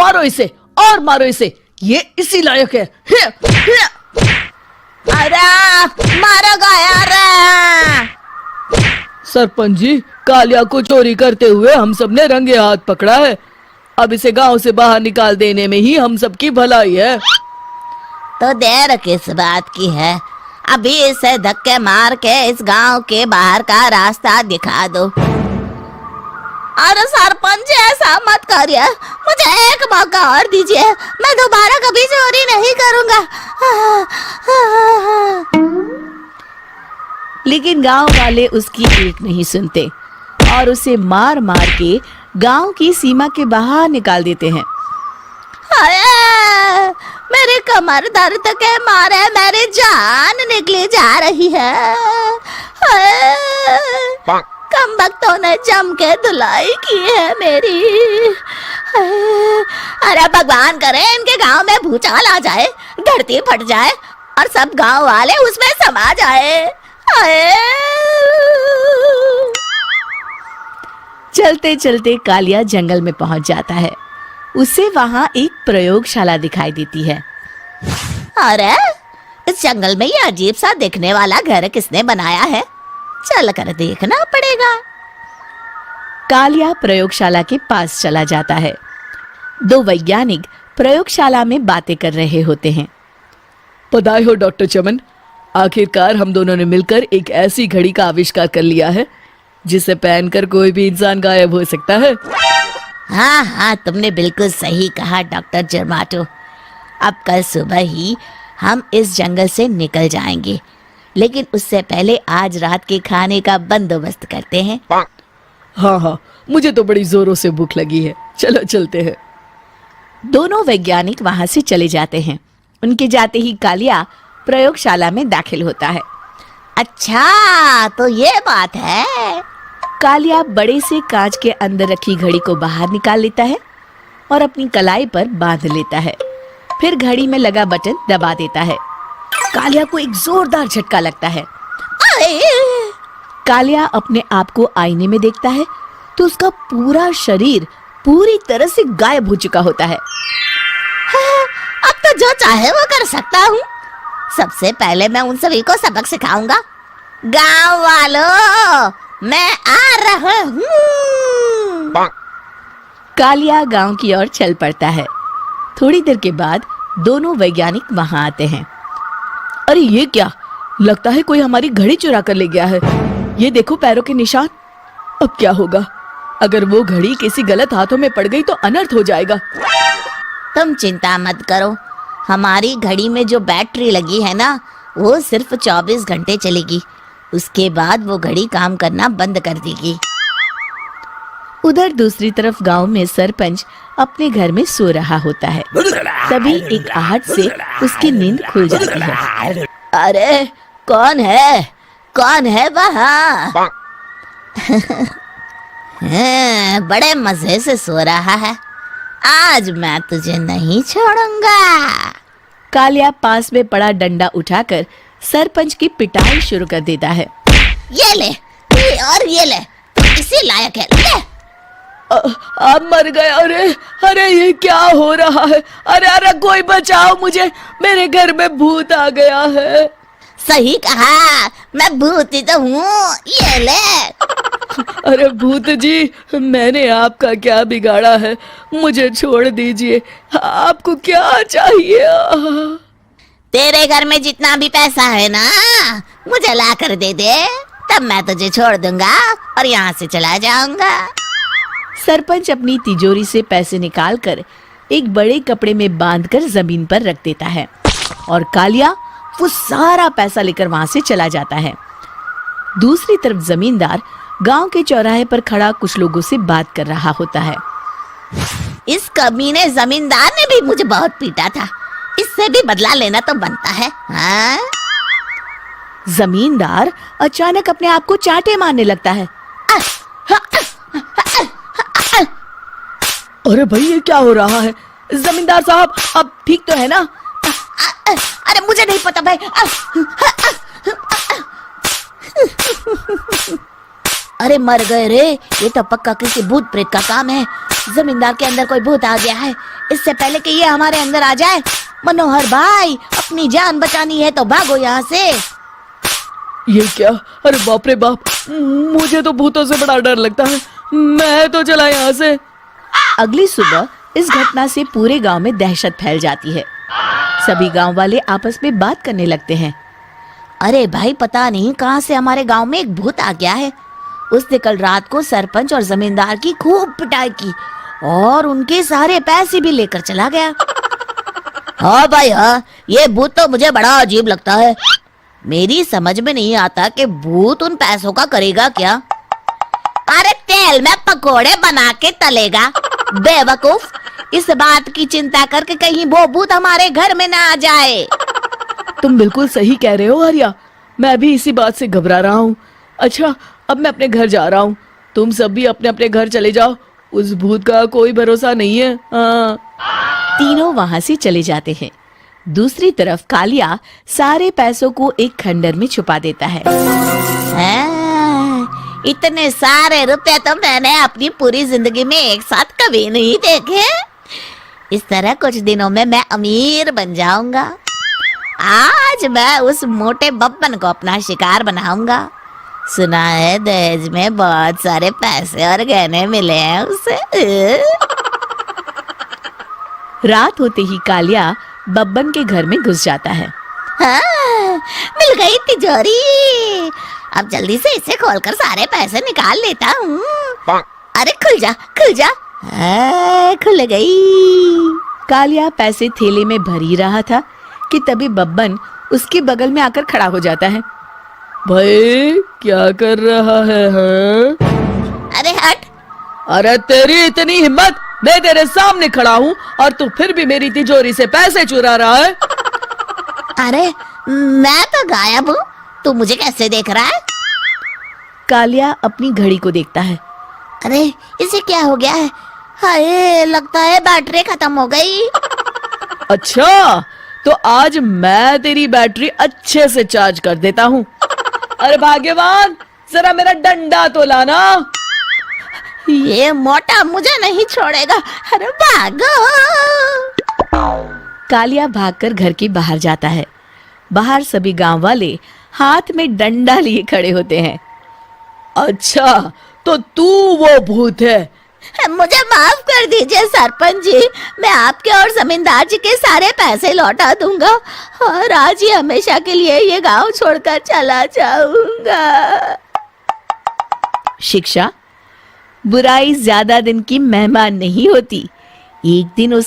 मारो इसे और मारो इसे, ये इसी लायक है। अरे मारो यार। सरपंच जी, कालिया को चोरी करते हुए हम सब ने रंगे हाथ पकड़ा है। अब इसे गांव से बाहर निकाल देने में ही हम सबकी भलाई है। तो देर किस बात की है, अभी इसे धक्के मार के इस गांव के बाहर का रास्ता दिखा दो। अरे सरपंच ऐसा मत करिए, मुझे एक मौका और दीजिए, मैं दोबारा कभी चोरी नहीं करूंगा। लेकिन गांव वाले उसकी एक नहीं सुनते और उसे मार मार के गांव की सीमा के बाहर निकाल देते हैं। मेरी कमर दर्द के मारे मेरी जान निकली जा रही है। कमबख्तों ने जम के धुलाई की है मेरी। अरे भगवान करे इनके गांव में भूचाल आ जाए, धरती फट जाए और सब गांव वाले उसमें समा जाए। चलते चलते कालिया जंगल में पहुंच जाता है। उसे वहां एक प्रयोगशाला दिखाई देती है। अरे इस जंगल में ये अजीब सा दिखने वाला घर किसने बनाया है, चल कर देखना पड़ेगा। कालिया प्रयोगशाला के पास चला जाता है। दो वैज्ञानिक प्रयोगशाला में बातें कर रहे होते हैं। बधाई हो डॉक्टर चमन, आखिरकार हम दोनों ने मिलकर एक ऐसी घड़ी का आविष्कार कर लिया है जिसे पहनकर कोई भी इंसान गायब हो सकता है। हाँ हाँ, तुमने बिल्कुल सही कहा डॉक्टर जर्माटो। अब कल सुबह ही हम इस जंगल से निकल जाएंगे, लेकिन उससे पहले आज रात के खाने का बंदोबस्त करते हैं। हाँ हाँ, मुझे तो बड़ी जोरों से भूख लगी है, चलो चलते हैं। दोनों वैज्ञानिक वहां से चले जाते हैं। उनके जाते ही कालिया प्रयोगशाला में दाखिल होता है। अच्छा तो ये बात है। कालिया बड़े से कांच के अंदर रखी घड़ी को बाहर निकाल लेता है और अपनी कलाई पर बांध लेता है। फिर घड़ी में लगा बटन दबा देता है। कालिया को एक जोरदार झटका लगता है। कालिया अपने आप को आईने में देखता है तो उसका पूरा शरीर पूरी तरह से गायब हो चुका होता है। अब तो जो चाहे वो कर सकता हूँ। सबसे पहले मैं उन सभी को सबक सिखाऊंगा। गांव वालों, मैं आ रहा हूँ। कालिया गांव की ओर चल पड़ता है। थोड़ी देर के बाद दोनों वैज्ञानिक वहां आते हैं। अरे ये क्या, लगता है कोई हमारी घड़ी चुरा कर ले गया है। ये देखो पैरों के निशान। अब क्या होगा, अगर वो घड़ी किसी गलत हाथों में पड़ गई तो अनर्थ हो जाएगा। तुम चिंता मत करो, हमारी घड़ी में जो बैटरी लगी है ना, वो सिर्फ 24 घंटे चलेगी। उसके बाद वो घड़ी काम करना बंद कर देगी। उधर दूसरी तरफ गांव में सरपंच अपने घर में सो रहा होता है। तभी एक आहट से उसकी नींद खुल जाती है। अरे कौन है वहाँ? बड़े मजे से सो रहा है, आज मैं तुझे नहीं छोड़ूंगा। कालिया पास में पड़ा डंडा उठाकर सरपंच की पिटाई शुरू कर देता है। ये ले, ये ले, तू इसी लायक है, ले। आप मर गए। अरे ये क्या हो रहा है? अरे कोई बचाओ मुझे, मेरे घर में भूत आ गया है। सही कहा, मैं भूत ही तो हूँ, ये ले। अरे भूत जी, मैंने आपका क्या बिगाड़ा है, मुझे छोड़ दीजिए। आपको क्या चाहिए? तेरे घर में जितना भी पैसा है ना, मुझे ला कर दे दे, तब मैं तुझे छोड़ दूंगा और यहाँ से चला जाऊंगा। सरपंच अपनी तिजोरी से पैसे निकालकर एक बड़े कपड़े में बांधकर जमीन पर रख देता है और कालिया वो सारा पैसा लेकर वहां से चला जाता है। दूसरी तरफ जमींदार गांव के चौराहे पर खड़ा कुछ लोगों से बात कर रहा होता है। इस कमीने जमींदार ने भी मुझे बहुत पीटा था, इससे भी बदला लेना तो बनता है। हाँ? जमींदार अचानक अपने आप को चांटे मारने लगता है। अरे भाई ये क्या हो रहा है? जमींदार साहब, अब ठीक तो है ना? अरे मुझे नहीं पता भाई। अरे मर गए रे, ये तो पक्का किसी भूत प्रेत का काम है। जमींदार के अंदर कोई भूत आ गया है। इससे पहले कि ये हमारे अंदर आ जाए, मनोहर भाई अपनी जान बचानी है तो भागो यहाँ से। ये क्या? अरे बाप रे बाप, मुझे तो भूतों से बड़ा डर लगता है। मैं तो चला यहाँ से। अगली सुबह इस घटना से पूरे गांव में दहशत फैल जाती है। सभी गांव वाले आपस में बात करने लगते हैं। अरे भाई, पता नहीं कहाँ से हमारे गांव में एक भूत आ गया है। उसने कल रात को सरपंच और जमींदार की खूब पिटाई की और उनके सारे पैसे भी लेकर चला गया। हाँ भाई हाँ, ये भूत तो मुझे बड़ा अजीब लगता है। मेरी समझ में नहीं आता कि भूत उन पैसों का करेगा क्या। अरे तेल में पकोड़े बना के तलेगा बेवकूफ। इस बात की चिंता करके कहीं वो भूत हमारे घर में ना आ जाए। तुम बिल्कुल सही कह रहे हो आर्या, मैं भी इसी बात से घबरा रहा हूँ। अच्छा, अब मैं अपने घर जा रहा हूँ। तुम सब भी अपने अपने घर चले जाओ। उस भूत का कोई भरोसा नहीं है। हाँ। तीनों वहां से चले जाते हैं। दूसरी तरफ कालिया सारे पैसों को एक खंडर में छुपा देता है। इतने सारे रुपए तो मैंने अपनी पूरी जिंदगी में एक साथ कभी नहीं देखे। इस तरह कुछ दिनों में मैं अमीर बन जाऊंगा। आज मैं उस मोटे बब्बन को अपना शिकार बनाऊंगा। सुना है दहेज में बहुत सारे पैसे और गहने मिले हैं उसे। रात होते ही कालिया बब्बन के घर में घुस जाता है। हाँ, मिल गई तिजोरी। अब जल्दी से इसे खोलकर सारे पैसे निकाल लेता हूँ। अरे खुल जा खुल जा। खुल गई। कालिया पैसे थैले में भर ही रहा था कि तभी बब्बन उसके बगल में आकर खड़ा हो जाता है। भाई क्या कर रहा है? हाँ? अरे हट। अरे तेरी इतनी हिम्मत, मैं तेरे सामने खड़ा हूँ और तू फिर भी मेरी तिजोरी से पैसे चुरा रहा है। अरे मैं तो गायब हूँ, तू मुझे कैसे देख रहा है? कालिया अपनी घड़ी को देखता है। अरे इसे क्या हो गया है? हाय, लगता है बैटरी खत्म हो गई। अच्छा, तो आज मैं तेरी बैटरी अच्छे से चार्ज कर देता हूँ। अरे भाग्यवान, जरा मेरा डंडा तो लाना। ये मोटा मुझे नहीं छोड़ेगा। अरे भागो। कालिया भागकर घर के बाहर जाता है। बाहर सभी गांव वाले हाथ में डंडा लिए खड़े होते हैं। अच्छा, तो तू वो भूत है? मुझे माफ कर दीजिए सरपंच जी, मैं आपके और जमींदार जी के सारे पैसे लौटा दूंगा और आज ही हमेशा के लिए ये गांव छोड़कर चला जाऊंगा। शिक्षा, बुराई ज्यादा दिन की मेहमान नहीं होती। एक दिन उस